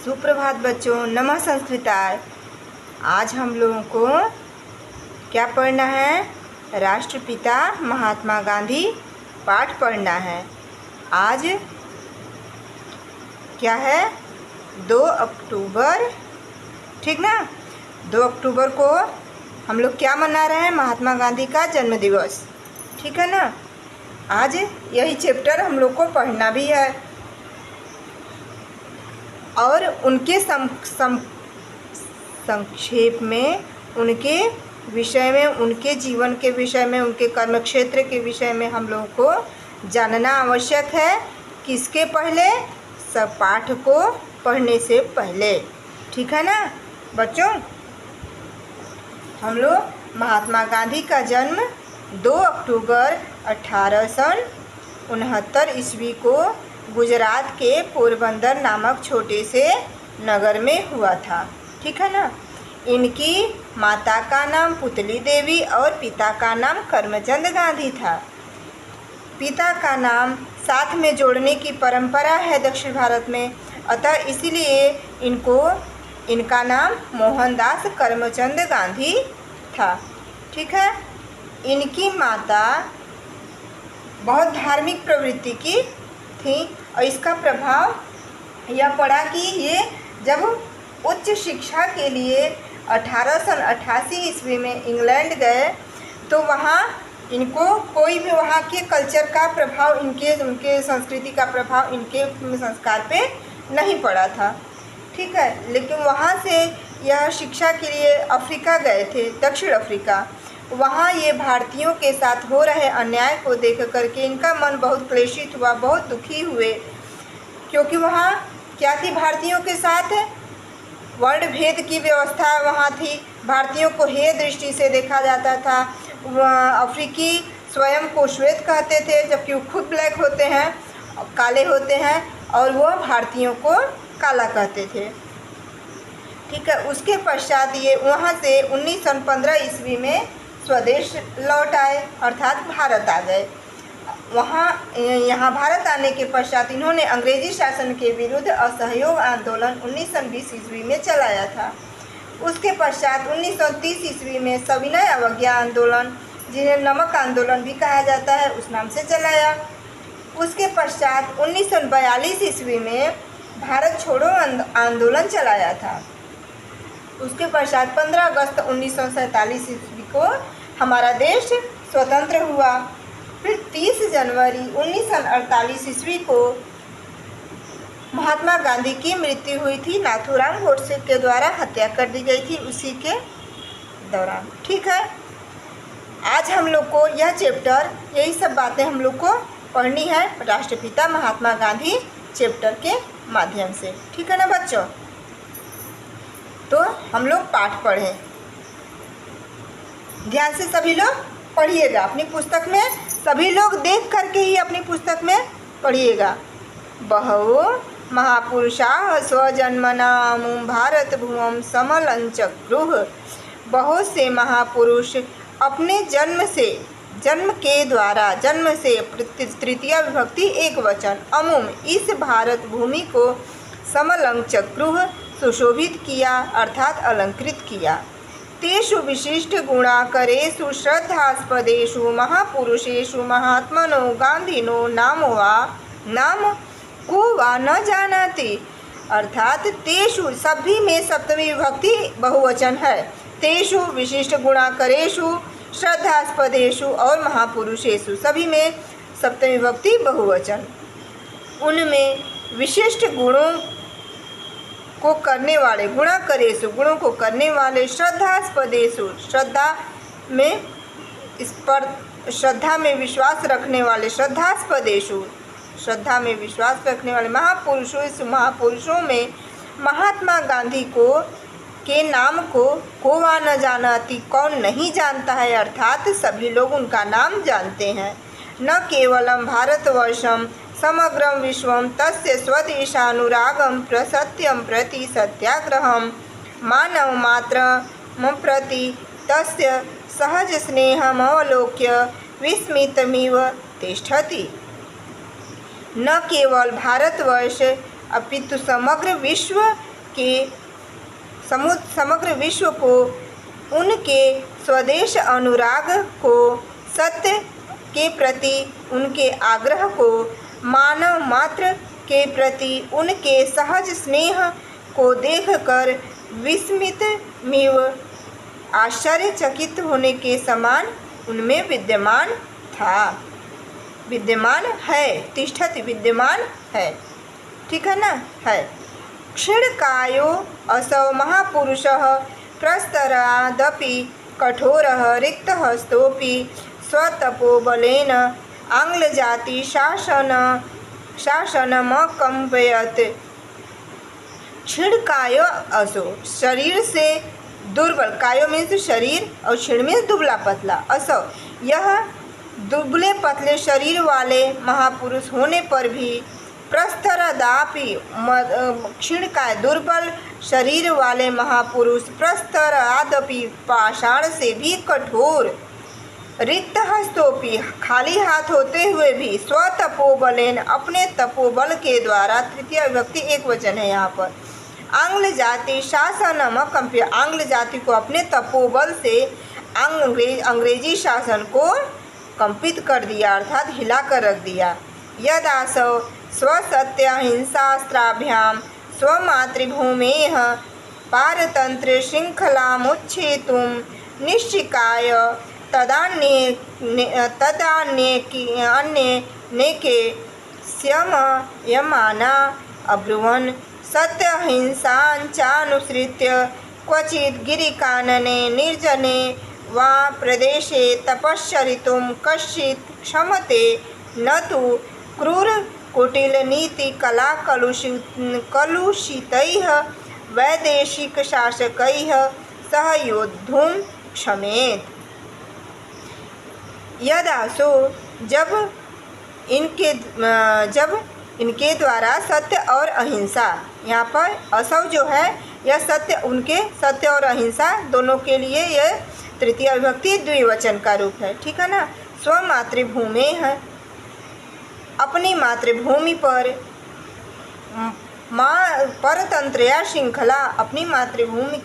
सुप्रभात बच्चों, नमः संस्कृताय। आज हम लोगों को क्या पढ़ना है? राष्ट्रपिता महात्मा गांधी पाठ पढ़ना है। आज क्या है? 2 अक्टूबर, ठीक ना? 2 अक्टूबर को हम लोग क्या मना रहे हैं? महात्मा गांधी का जन्म दिवस, ठीक है ना? आज यही चैप्टर हम लोग को पढ़ना भी है और उनके संक्षेप में उनके विषय में, उनके जीवन के विषय में, उनके कर्म क्षेत्र के विषय में हम लोगों को जानना आवश्यक है। किसके पहले? सब पाठ को पढ़ने से पहले, ठीक है ना बच्चों? हम लोग महात्मा गांधी का जन्म 2 अक्टूबर 1869 ईस्वी को गुजरात के पोरबंदर नामक छोटे से नगर में हुआ था, ठीक है ना? इनकी माता का नाम पुतली देवी और पिता का नाम करमचंद गांधी था। पिता का नाम साथ में जोड़ने की परंपरा है दक्षिण भारत में, अतः इसलिए इनका नाम मोहनदास करमचंद गांधी था, ठीक है? इनकी माता बहुत धार्मिक प्रवृत्ति की थी और इसका प्रभाव यह पड़ा कि ये जब उच्च शिक्षा के लिए 1888 ईस्वी में इंग्लैंड गए तो वहाँ इनको कोई भी वहाँ के कल्चर का प्रभाव, उनके संस्कृति का प्रभाव इनके संस्कार पे नहीं पड़ा था, ठीक है? लेकिन वहाँ से यह शिक्षा के लिए अफ्रीका गए थे, दक्षिण अफ्रीका। वहाँ ये भारतीयों के साथ हो रहे अन्याय को देख करके इनका मन बहुत क्लेशित हुआ, बहुत दुखी हुए, क्योंकि वहाँ क्या थी? भारतीयों के साथ वर्ण भेद की व्यवस्था वहाँ थी। भारतीयों को हेय दृष्टि से देखा जाता था। अफ्रीकी स्वयं को श्वेत कहते थे, जबकि वो खुद ब्लैक होते हैं, काले होते हैं, और वह भारतीयों को काला कहते थे, ठीक है? उसके पश्चात ये वहाँ से 1915 ईस्वी में स्वदेश लौट आए, अर्थात भारत आ गए। यहाँ भारत आने के पश्चात इन्होंने अंग्रेजी शासन के विरुद्ध असहयोग आंदोलन 1920 ईस्वी में चलाया था। उसके पश्चात 1930 ईस्वी में सविनय अवज्ञा आंदोलन, जिन्हें नमक आंदोलन भी कहा जाता है, उस नाम से चलाया। उसके पश्चात 1942 ईस्वी में भारत छोड़ो आंदोलन चलाया था। उसके पश्चात 15 अगस्त 1947 ईस्वी को हमारा देश स्वतंत्र हुआ। फिर 30 जनवरी 1948 ईस्वी को महात्मा गांधी की मृत्यु हुई थी। नाथूराम गोडसे के द्वारा हत्या कर दी गई थी उसी के दौरान, ठीक है? आज हम लोग को यह चैप्टर, यही सब बातें हम लोग को पढ़नी है राष्ट्रपिता महात्मा गांधी चैप्टर के माध्यम से, ठीक है ना बच्चों? तो हम लोग पाठ पढ़ें, ध्यान से सभी लोग पढ़िएगा। अपनी पुस्तक में सभी लोग देख करके ही अपनी पुस्तक में पढ़िएगा। बहवो महापुरुषाः स्वजन्मनामुं भारत भुवं समलंचक्रुः। बहुत से महापुरुष अपने जन्म के द्वारा, जन्म से तृतीया विभक्ति एक वचन, अमुम इस भारत भूमि को समलंचक्रुः सुशोभित किया, अर्थात अलंकृत किया। तेषु विशिष्ट गुणाकरेषु श्रद्धास्पदेषु महापुरुषेषु महात्मनो गांधिनो नाम को वा न जानाति। अर्थात तेषु, सभी में सप्तमी विभक्ति बहुवचन है। तेषु विशिष्ट गुणाकरेषु श्रद्धास्पदेषु और महापुरुषेषु, सभी में सप्तमी विभक्ति बहुवचन। उनमें विशिष्ट गुणों को करने वाले, गुणाकरेषु गुणों को करने वाले, श्रद्धास्पदेषु श्रद्धा में विश्वास रखने वाले, श्रद्धास्पदेषु श्रद्धा में विश्वास रखने वाले, महापुरुषों में महात्मा गांधी के नाम को वा न जानाति, कौन नहीं जानता है? अर्थात सभी लोग उनका नाम जानते हैं। न केवलम भारतवर्षम समग्रं विश्वं तस्य स्वदेशानुरागं प्रसत्यं प्रति सत्याग्रहं मानवमात्रं प्रति तस्य सहज स्नेहमवलोक्य विस्मितमिव तिष्ठति। न केवल भारतवर्ष अपितु समग्र विश्व के समग्र विश्व को, उनके स्वदेश अनुराग को, सत्य के प्रति उनके आग्रह को, मानव मात्र के प्रति उनके सहज स्नेह को देखकर विस्मित मिव आश्चर्यचकित होने के समान उनमें विद्यमान था, विद्यमान है, तिष्ठति विद्यमान है, ठीक है ना, है। क्षीणकायो असौ महापुरुषः प्रस्तरादपि कठोरः रिक्तहस्तोऽपि स्वतपोबलेन आंग्लजाति शासनमकम्पयत्। क्षीणकायो असौ, शरीर से दुर्बल, कायो मीन्स शरीर और क्षीण मीन्स दुबला पतला, असौ यह दुबले पतले शरीर वाले महापुरुष होने पर भी, प्रस्तरदापि क्षीणकाय दुर्बल शरीर वाले महापुरुष, प्रस्तरादपि पाषाण से भी कठोर, रिक्त हस्तोपि खाली हाथ होते हुए भी, स्वतपोबलेन अपने तपोबल के द्वारा, तृतीय विभक्ति एक वचन है यहाँ पर, आंग्ल जाति शासनम कंप्य, आंग्ल जाति को अपने तपोबल से अंग्रेजी शासन को कंपित कर दिया, अर्थात हिला कर रख दिया। यदासौ स्वसत्याहिंसास्त्राभ्यां स्वमातृभूमेः पारतंत्र श्रृंखलामुच्छेतुं निश्चिकाय तदान्येके संयमाना अब्रुवन्। सत्यहिंसाञ्चानुसृत्य क्वचित् गिरिकानने निर्जने वा प्रदेशे तपश्चरितुं कश्चित् क्षमते, न तु क्रूर कुटिलनीति कला कलुषितैः वैदेशिक शासकैः सह योद्धुं क्षमेत। यदासो, जब इनके द्वारा सत्य और अहिंसा, यहाँ पर असौ जो है यह सत्य, उनके सत्य और अहिंसा दोनों के लिए यह तृतीय विभक्ति द्विवचन का रूप है, ठीक है ना। स्वमातृभूमि है, अपनी मातृभूमि पर, परतंत्र या श्रृंखला, अपनी मातृभूमि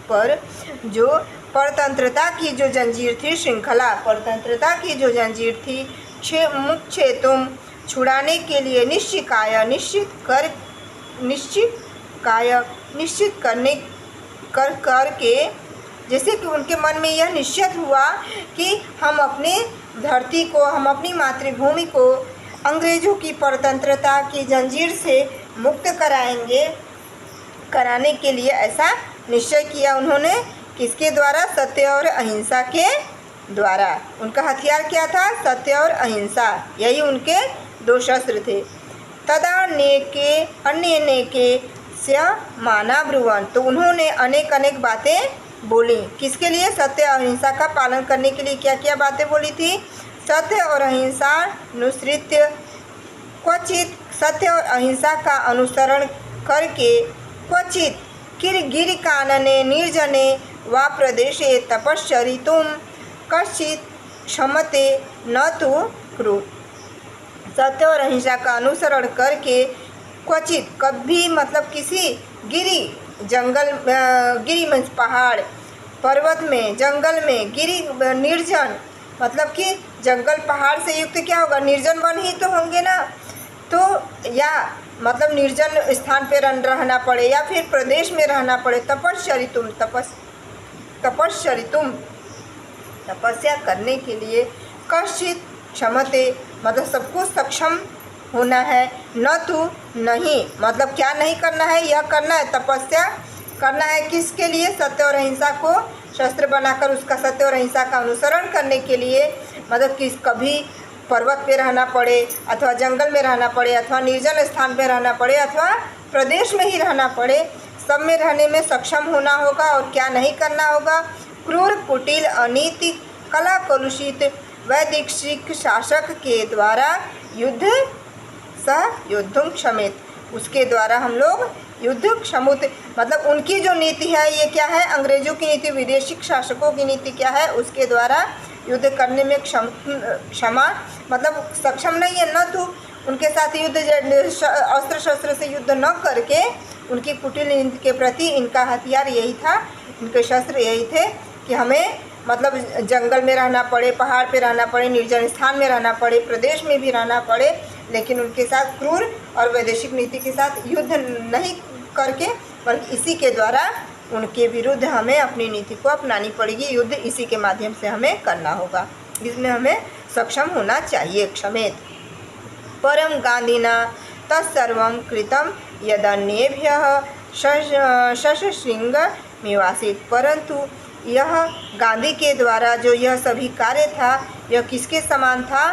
पर जो परतंत्रता की जो जंजीर थी, श्रृंखला परतंत्रता की जो जंजीर थी, मुक्षेतुम छुड़ाने के लिए, निश्चित करके, जैसे कि उनके मन में यह निश्चित हुआ कि हम अपने धरती को, हम अपनी मातृभूमि को अंग्रेज़ों की परतंत्रता की जंजीर से मुक्त कराने के लिए ऐसा निश्चय किया उन्होंने। किसके द्वारा? सत्य और अहिंसा के द्वारा। उनका हथियार क्या था? सत्य और अहिंसा, यही उनके दो शस्त्र थे। अन्यनेके माना ब्रुवन, तो उन्होंने अनेक बातें बोली। किसके लिए? सत्य अहिंसा का पालन करने के लिए क्या क्या बातें बोली थी? सत्य और अहिंसा अनुसृत्य, क्वचित सत्य और अहिंसा का अनुसरण करके, क्वचित गिरि कानने निर्जने वा प्रदेशे तपश्चरितुं कश्चित क्षमते न तु क्रूर। सत्य और अहिंसा का अनुसरण करके, क्वचित कभी, मतलब किसी गिरी में पहाड़, पर्वत में, जंगल में, गिरी निर्जन, मतलब कि जंगल पहाड़ से युक्त क्या होगा? निर्जन वन ही तो होंगे ना। तो या मतलब निर्जन स्थान पे रहना पड़े या फिर प्रदेश में रहना पड़े। तपश्चरितुम, तपस्या करने के लिए, कश्चित क्षमते, मतलब सबको सक्षम होना है। न तो नहीं, मतलब क्या नहीं करना है? यह करना है, तपस्या करना है। किसके लिए? सत्य और अहिंसा को शस्त्र बनाकर उसका सत्य और अहिंसा का अनुसरण करने के लिए, मतलब कभी पर्वत पे रहना पड़े अथवा जंगल में रहना पड़े अथवा निर्जन स्थान पे रहना पड़े अथवा प्रदेश में ही रहना पड़े, सब में रहने में सक्षम होना होगा। और क्या नहीं करना होगा? क्रूर, कुटिल, अनीति, कला कलुषित वैदेशिक शासक के द्वारा युद्ध युद्धम क्षमित, उसके द्वारा हम लोग युद्ध क्षमुत, मतलब उनकी जो नीति है ये क्या है? अंग्रेजों की नीति, विदेशी शासकों की नीति क्या है? उसके द्वारा युद्ध करने में क्षमा, मतलब सक्षम नहीं है। न तो उनके साथ युद्ध, अस्त्र शस्त्र से युद्ध न करके उनकी कुटिल नीति के प्रति इनका हथियार यही था, इनके शस्त्र यही थे कि हमें मतलब जंगल में रहना पड़े, पहाड़ पे रहना पड़े, निर्जन स्थान में रहना पड़े, प्रदेश में भी रहना पड़े, लेकिन उनके साथ क्रूर और वैदेशिक नीति के साथ युद्ध नहीं करके, बल्कि इसी के द्वारा उनके विरुद्ध हमें अपनी नीति को अपनानी पड़ेगी। युद्ध इसी के माध्यम से हमें करना होगा, इसमें हमें सक्षम होना चाहिए। क्षमेत परम गांधीना तत्सर्वं कृतं यदन्येभ्यः शशशृंगमिवासीत्। परंतु यह गांधी के द्वारा जो यह सभी कार्य था, यह किसके समान था?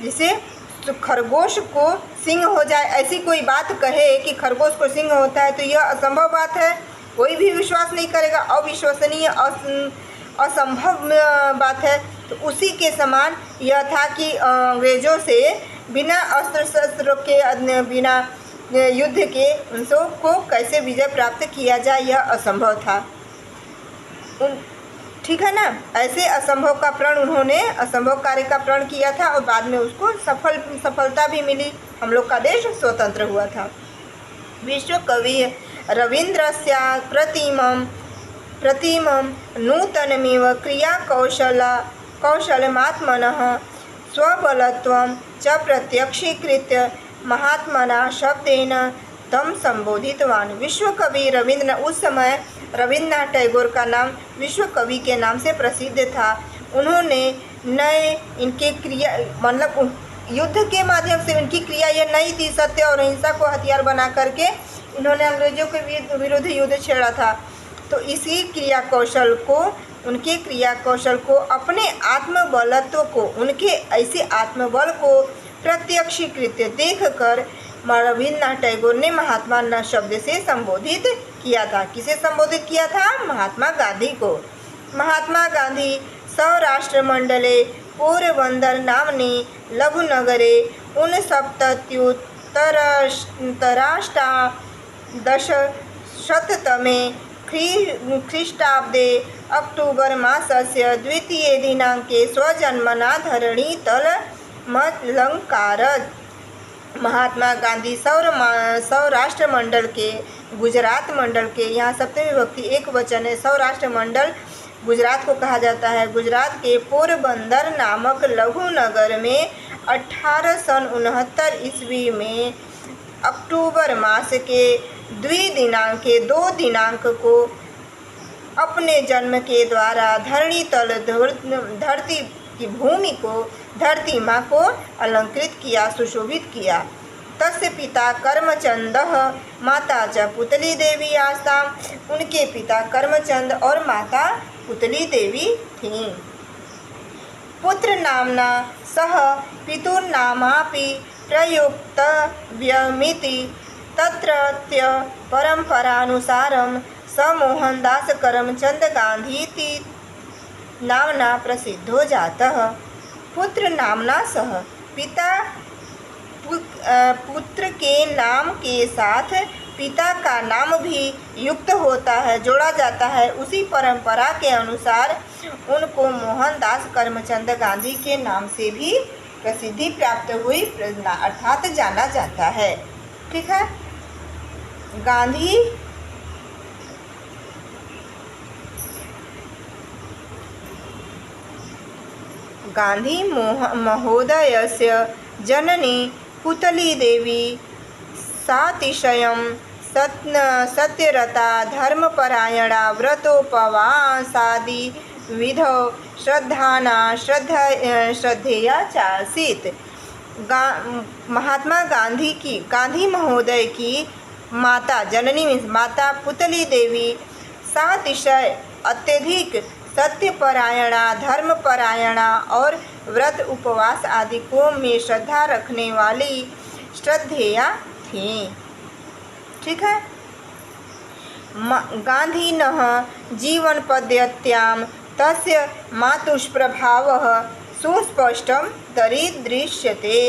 जिसे खरगोश को सिंह हो जाए, ऐसी कोई बात कहे कि खरगोश को सिंह होता है तो यह असंभव बात है, कोई भी विश्वास नहीं करेगा, अविश्वसनीय असंभव बात है। तो उसी के समान यह था कि अंग्रेज़ों से बिना अस्त्र शस्त्र के, बिना युद्ध के उन सब को कैसे विजय प्राप्त किया जाए, यह असंभव था। ठीक है ना। ऐसे असंभव का प्रण उन्होंने, असंभव कार्य का प्रण किया था और बाद में उसको सफलता भी मिली, हम लोग का देश स्वतंत्र हुआ था। विश्व कवि रवीन्द्रस्य प्रतिमं नूतनमेव कौशलमात्मनः स्वबलत्वं च प्रत्यक्षीकृत्य महात्मना शब्देन तम संबोधितवान। विश्व कवि रविंद्र, उस समय रविन्द्रनाथ टैगोर का नाम विश्व कवि के नाम से प्रसिद्ध था। उन्होंने नए इनके क्रिया, मतलब युद्ध के माध्यम से उनकी क्रिया यह नई थी, सत्य और अहिंसा को हथियार बना करके इन्होंने अंग्रेजों के विरुद्ध युद्ध छेड़ा था। तो इसी क्रिया कौशल को, उनके क्रिया कौशल को, अपने आत्मबलत्व को, उनके ऐसे आत्मबल को प्रत्यक्षीकृत देख कर रवीन्द्रनाथ टैगोर ने महात्मा शब्द से संबोधित किया था। किसे संबोधित किया था? महात्मा गांधी को। महात्मा गांधी सौराष्ट्रमण्डले पोरबन्दर नाम्नि लघुनगरे 69-तमे ख्रीष्टाब्दे अक्टूबर मासस्य 2 दिनाङ्के स्वजन्मना धरणीतलमलङ्कारत्। महात्मा गांधी सौराष्ट्र मंडल के, गुजरात मंडल के, यहाँ सप्तमी विभक्ति एक वचन है, सौराष्ट्र मंडल गुजरात को कहा जाता है। गुजरात के पोरबंदर नामक लघु नगर में 1869 ईस्वी में अक्टूबर मास के 2 दिनांक को अपने जन्म के द्वारा धरणी तल, धरती की भूमि को, धरती माँ को अलंकृत किया, सुशोभित किया। तस्य पिता कर्मचंदः माता च पुतली देवी आस्ताम्। उनके पिता कर्मचंद और माता पुतली देवी थीं। पुत्र नामना सह पितुर्नामापि प्रयुक्तव्यमिति तत्रत्य परंपरानुसारं स मोहनदास करमचंद गांधीति नामना प्रसिद्धो जातः। पुत्र नामना सह, पिता पुत्र के नाम के साथ पिता का नाम भी युक्त होता है, जोड़ा जाता है। उसी परंपरा के अनुसार उनको मोहनदास करमचंद गांधी के नाम से भी प्रसिद्धि प्राप्त हुई, अर्थात जाना जाता है। ठीक है। गांधी महोदयस्य जननी पुतली देवी सातिशयं सत्यरता धर्मपरायणा व्रतोपवासादि विधौ श्रद्धेया चासीत्। महात्मा गांधी महोदय की माता, जननी माता पुतली देवी सातिशय अत्यधिक सत्यपरायणा, धर्मपरायणा और व्रत उपवास आदि को में श्रद्धा रखने वाली श्रद्धेया थी। ठीक है। गांधीनः जीवन पद्धत्यां तस्य मातुष्प्रभावः सुस्पष्टं दरीदृश्यते।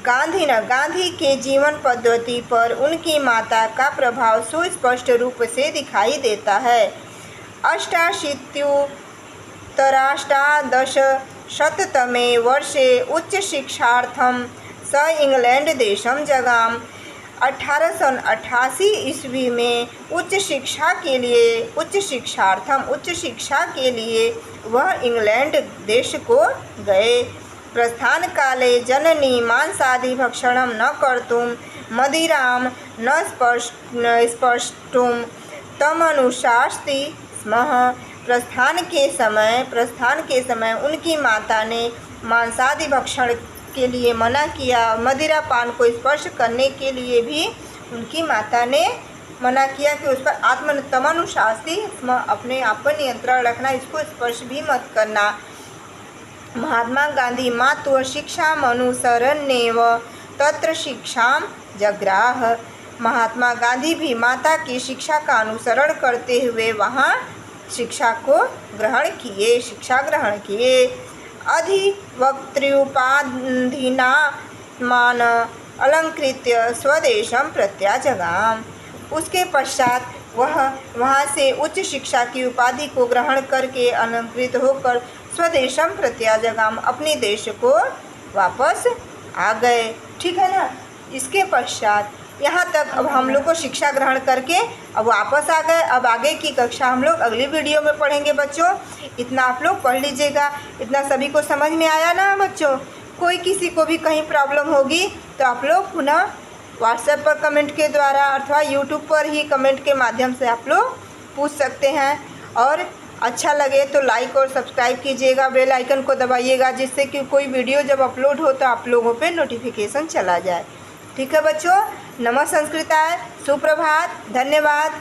गांधी के जीवन पद्धति पर उनकी माता का प्रभाव सुस्पष्ट रूप से दिखाई देता है। 88-तमे वर्षे उच्चशिक्षार्थं स इंग्लैंड देशं जगाम। 1888 ईस्वी में उच्च शिक्षा के लिए वह इंग्लैंड देश को गए। प्रस्थान काले जननी मांसादि भक्षणं न कर्तुं मदिरां न स्पर्ष्टुं तमनुशास्ति स्म। प्रस्थान के समय उनकी माता ने मांसादि भक्षण के लिए मना किया। मदिरा पान को स्पर्श करने के लिए भी उनकी माता ने मना किया कि उस पर तमनुशास्ति स्म, अपने आप पर नियंत्रण रखना, इसको स्पर्श भी मत करना। महात्मा गांधी मातुः शिक्षामनुसरन्नेव तत्र शिक्षां जग्राह। महात्मा गांधी भी माता की शिक्षा का अनुसरण करते हुए वहाँ शिक्षा ग्रहण किए। अधिवक्तृपाधिनात्मान अलंकृत्य स्वदेशं प्रत्याजगाम। उसके पश्चात वह वहाँ से उच्च शिक्षा की उपाधि को ग्रहण करके अलंकृत होकर स्वदेशम प्रत्याजगाम, अपने देश को वापस आ गए। ठीक है ना। इसके पश्चात यहाँ तक अब हम लोग को शिक्षा ग्रहण करके अब वापस आ गए। अब आगे की कक्षा हम लोग अगली वीडियो में पढ़ेंगे बच्चों। इतना आप लोग पढ़ लीजिएगा। इतना सभी को समझ में आया ना बच्चों? कोई किसी को भी कहीं प्रॉब्लम होगी तो आप लोग पुनः व्हाट्सएप पर कमेंट के द्वारा अथवा यूट्यूब पर ही कमेंट के माध्यम से आप लोग पूछ सकते हैं। और अच्छा लगे तो लाइक और सब्सक्राइब कीजिएगा, बेल आइकन को दबाइएगा, जिससे कि कोई वीडियो जब अपलोड हो तो आप लोगों पे नोटिफिकेशन चला जाए। ठीक है बच्चों। नमः संस्कृताय, सुप्रभात, धन्यवाद।